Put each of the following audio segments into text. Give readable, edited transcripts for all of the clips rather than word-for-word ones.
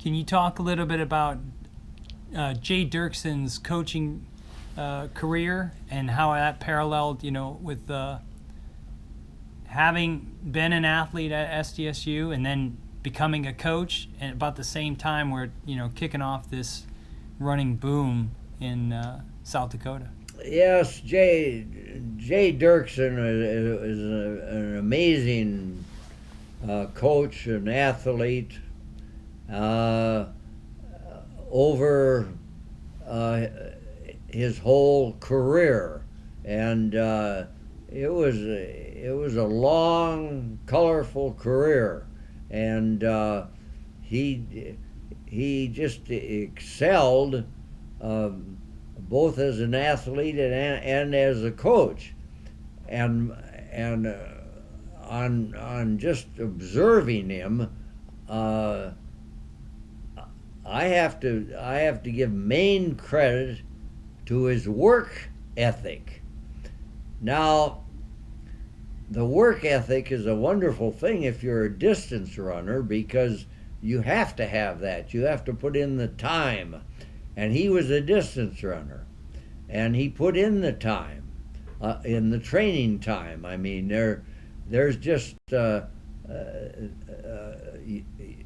Can you talk a little bit about Jay Dirksen's coaching career and how that paralleled, with having been an athlete at SDSU and then becoming a coach, and about the same time we're kicking off this running boom in South Dakota? Yes, Jay Dirksen is an amazing coach and athlete over his whole career, and it was a long, colorful career, and he just excelled. Both as an athlete and as a coach, and on just observing him, I have to give main credit to his work ethic. Now, the work ethic is a wonderful thing if you're a distance runner, because you have to have that. You have to put in the time. And he was a distance runner, and he put in the time, in the training time. I mean, there's just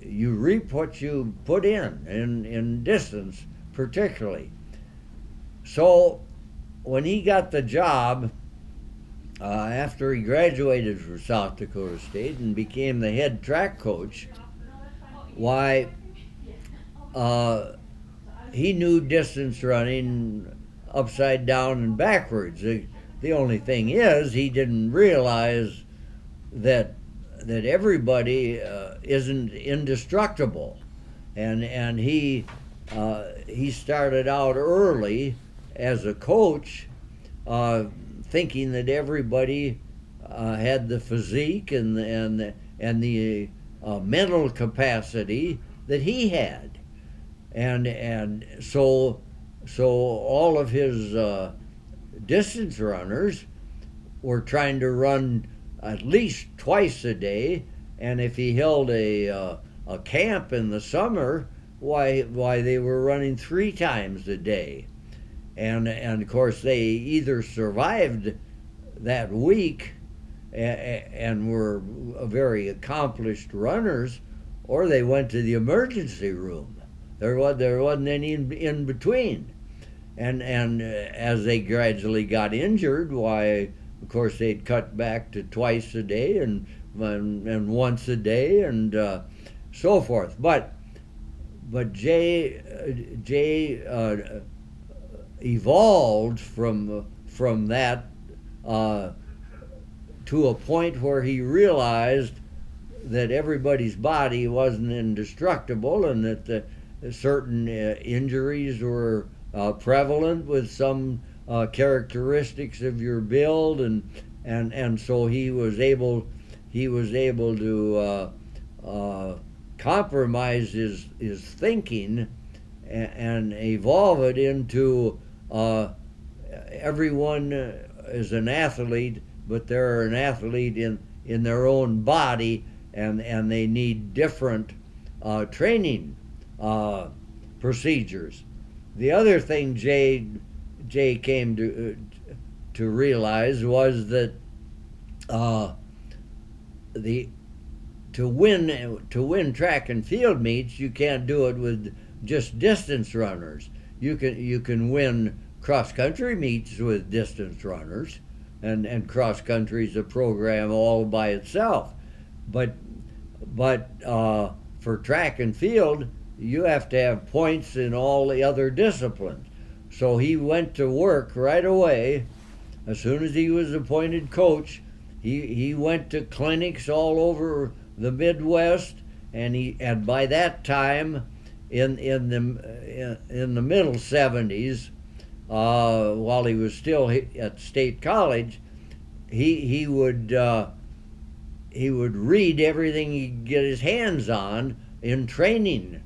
you reap what you put in distance, particularly. So when he got the job after he graduated from South Dakota State and became the head track coach, why? He knew distance running upside down and backwards. The only thing is, he didn't realize that everybody isn't indestructible, and he started out early as a coach, thinking that everybody had the physique and the mental capacity that he had. And so all of his distance runners were trying to run at least twice a day, and if he held a camp in the summer, why they were running 3 times a day, and of course they either survived that week and were very accomplished runners, or they went to the emergency room. There wasn't any in between, and as they gradually got injured, why, of course, they'd cut back to twice a day and once a day and so forth. But Jay evolved from that to a point where he realized that everybody's body wasn't indestructible, and that certain injuries were prevalent with some characteristics of your build, and so he was able to compromise his thinking and evolve it into everyone is an athlete, but they're an athlete in their own body, and they need different training procedures. The other thing Jay came to realize was that to win track and field meets, you can't do it with just distance runners. You can win cross country meets with distance runners, and cross country is a program all by itself. But for track and field, you have to have points in all the other disciplines. So he went to work right away. As soon as he was appointed coach, he went to clinics all over the Midwest, and by that time, in the middle 70s, while he was still at State College, he would read everything he could get his hands on in training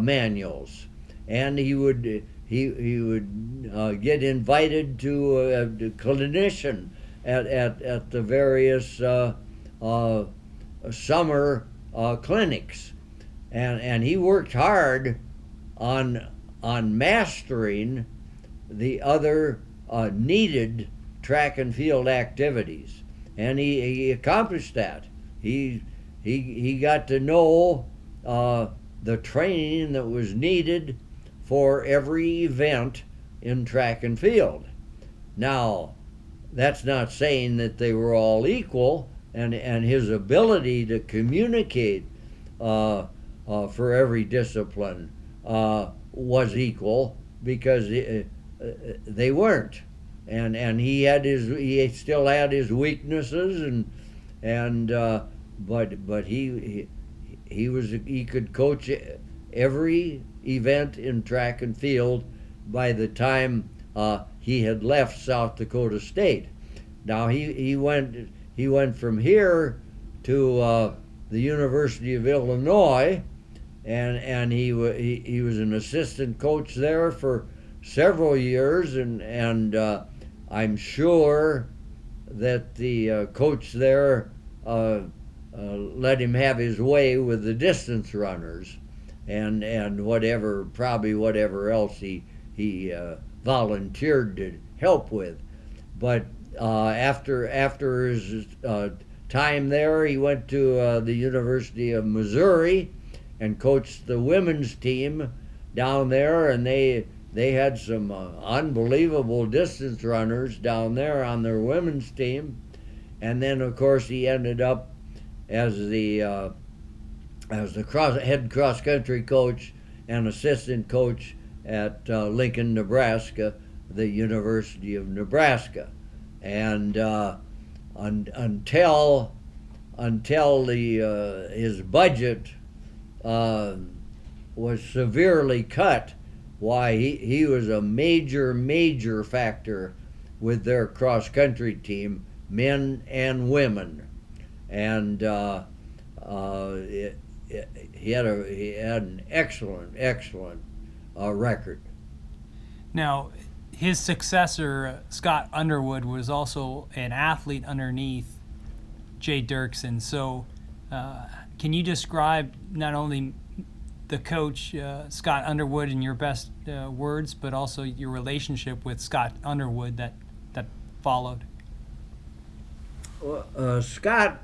manuals, and he would get invited to a clinician at the various summer clinics, and he worked hard on mastering the other needed track and field activities, and he accomplished that. He got to know the training that was needed for every event in track and field. Now, that's not saying that they were all equal, and his ability to communicate for every discipline was equal, because they weren't, and he still had his weaknesses, but he could coach every event in track and field by the time he had left South Dakota State. Now he went from here to the University of Illinois, and he was an assistant coach there for several years, and I'm sure that the coach there let him have his way with the distance runners, and whatever else he volunteered to help with. But after his time there, he went to the University of Missouri and coached the women's team down there, and they had some unbelievable distance runners down there on their women's team. And then, of course, he ended up as the head cross country coach and assistant coach at Lincoln, Nebraska, the University of Nebraska, and until his budget was severely cut, why he was a major factor with their cross country team, men and women, and he had an excellent record. Now, his successor, Scott Underwood, was also an athlete underneath Jay Dirksen. So can you describe not only the coach, Scott Underwood, in your best words, but also your relationship with Scott Underwood that followed? Well, Scott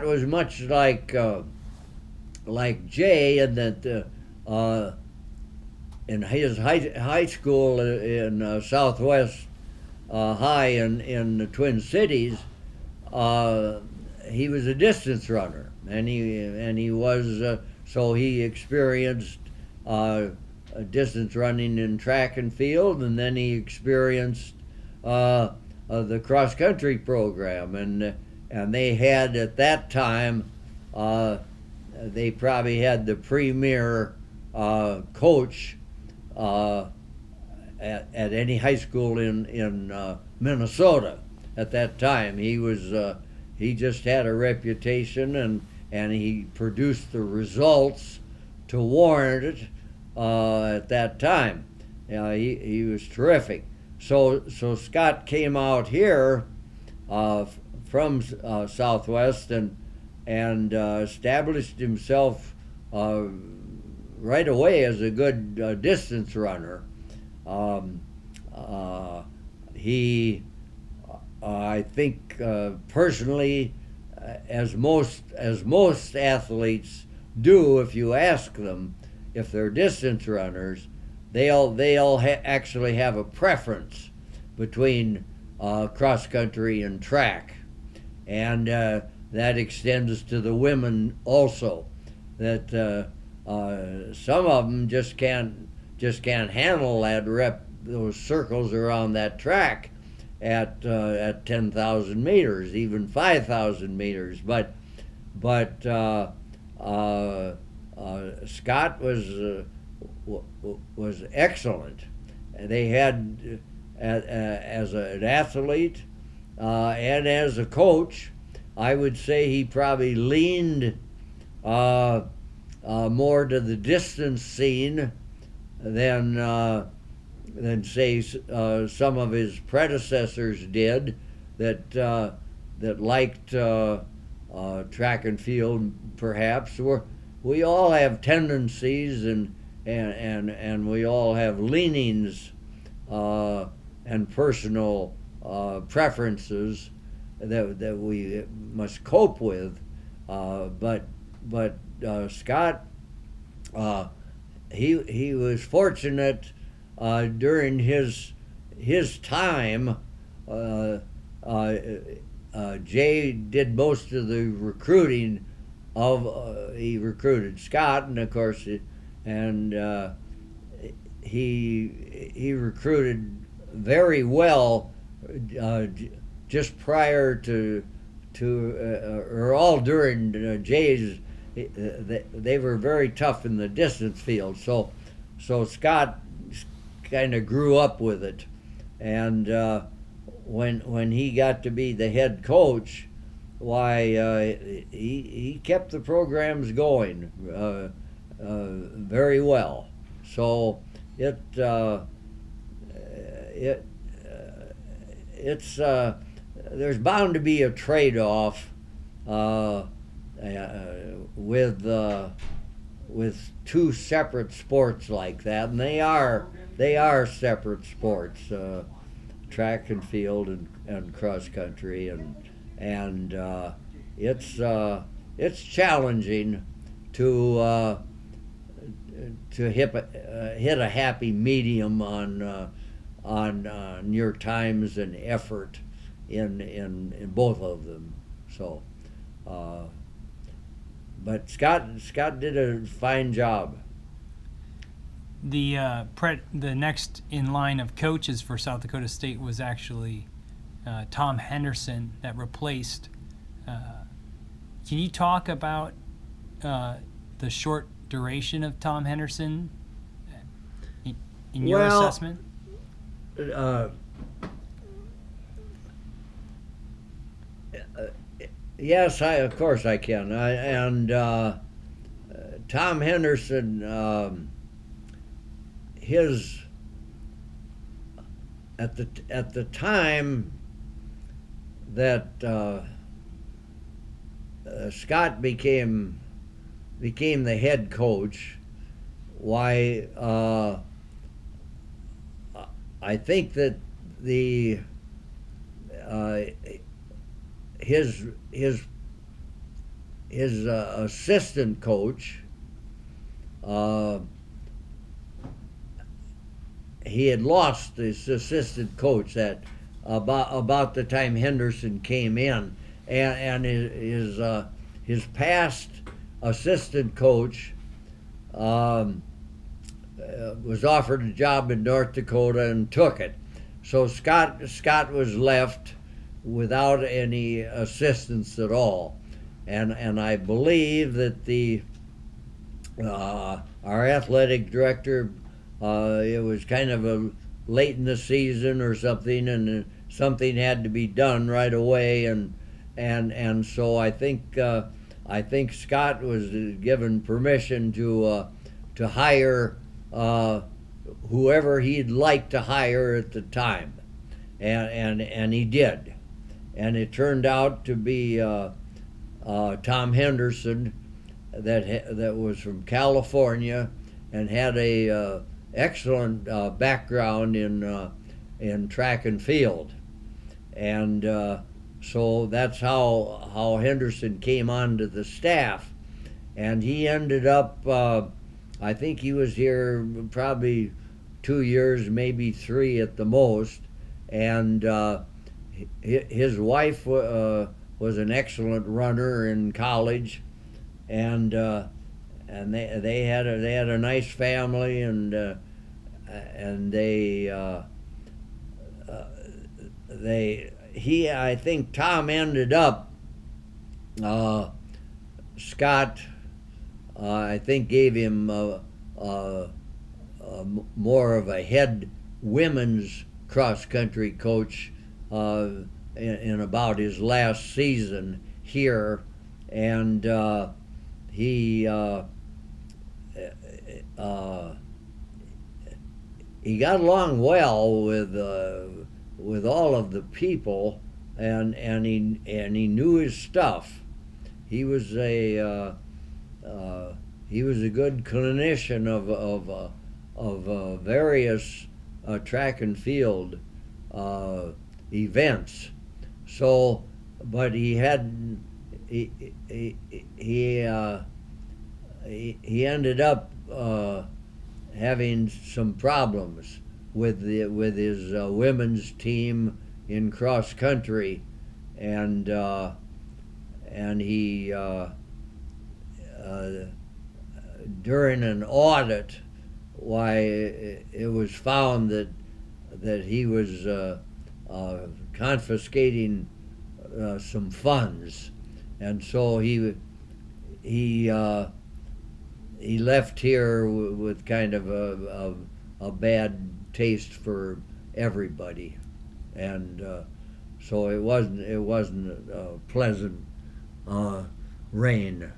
was much like Jay, in that in his high school in Southwest High in the Twin Cities, he was a distance runner, and he was so he experienced distance running in track and field, and then he experienced the cross country program, and they had at that time they probably had the premier coach at any high school in Minnesota at that time. He just had a reputation, and he produced the results to warrant it at that time. He was terrific. So Scott came out here from Southwest and established himself right away as a good distance runner. I think personally, as most athletes do, if you ask them if they're distance runners, they'll actually have a preference between cross country and track, and that extends to the women also. That some of them just can't handle those circles around that track at 10,000 meters, even 5,000 meters. But Scott was excellent. They had, as an athlete and as a coach, I would say he probably leaned more to the distance scene than say some of his predecessors did, that liked track and field perhaps, we all have tendencies and we all have leanings and personal preferences that we must cope with. But Scott, he was fortunate during his time. Jay did most of the recruiting he recruited Scott, and of course, he recruited very well just prior to or all during Jay's. They were very tough in the distance field, so Scott kind of grew up with it, and when he got to be the head coach, why he kept the programs going very well. So it's there's bound to be a trade-off with two separate sports like that, and they are separate sports, track and field and cross country, and it's challenging to hit a happy medium on your times and effort in both of them. So, but Scott did a fine job. The next in line of coaches for South Dakota State was actually Tom Henderson that replaced. Can you talk about the short duration of Tom Henderson in your assessment? Yes, of course I can. Tom Henderson, his at the time that Scott became the head coach, why I think that his assistant coach, he had lost his assistant coach at about the time Henderson came in, and his past assistant coach was offered a job in North Dakota and took it. So Scott was left without any assistance at all, and I believe that our athletic director, it was kind of a late in the season or something, and something had to be done right away, and so I think Scott was given permission to hire whoever he'd like to hire at the time, and he did. And it turned out to be Tom Henderson, that was from California and had a excellent background in track and field, and so that's how Henderson came onto the staff, and he ended up. I think he was here probably 2 years, maybe 3 at the most, and his wife was an excellent runner in college, and they had a nice family, and I think Tom ended up, Scott, I think gave him more of a head women's cross country coach in about his last season here, and he got along well with all of the people, and he knew his stuff. He was he was a good clinician of various track and field events. So, but he had he ended up having some problems with his women's team in cross country, and he during an audit, why it was found that he was confiscating some funds, and so he left here with kind of a bad taste for everybody, and so it wasn't a pleasant reign.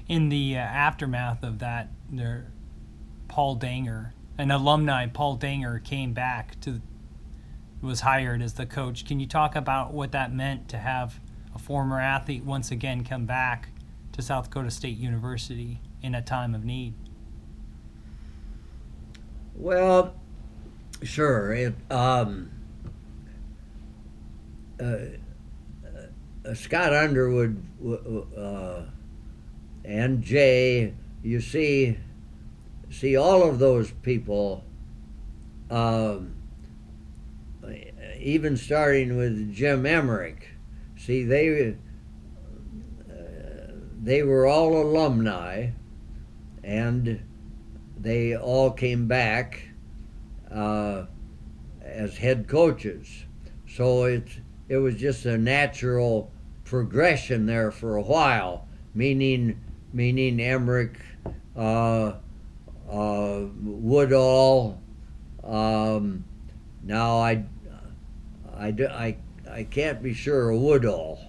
In the aftermath of that, Paul Danger, an alumni, Paul Danger, came back was hired as the coach. Can you talk about what that meant to have a former athlete once again come back to South Dakota State University in a time of need? Well, sure. Scott Underwood and Jay, you see all of those people, even starting with Jim Emmerich. See, they were all alumni, and they all came back as head coaches. So it was just a natural progression there for a while. Meaning Emmerich, Woodall. Now I can't be sure of Woodall.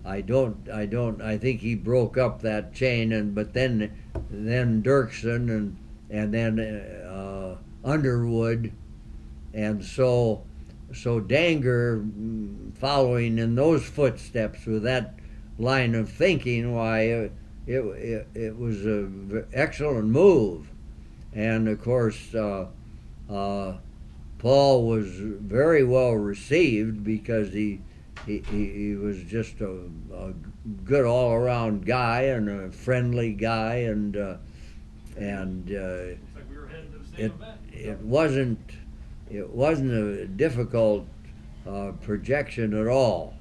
I think he broke up that chain, but then Dirksen and then Underwood, and so Danger, following in those footsteps with that line of thinking, why it was an excellent move, and of course Paul was very well received because he was just a good all around guy and a friendly guy, and it wasn't a difficult projection at all.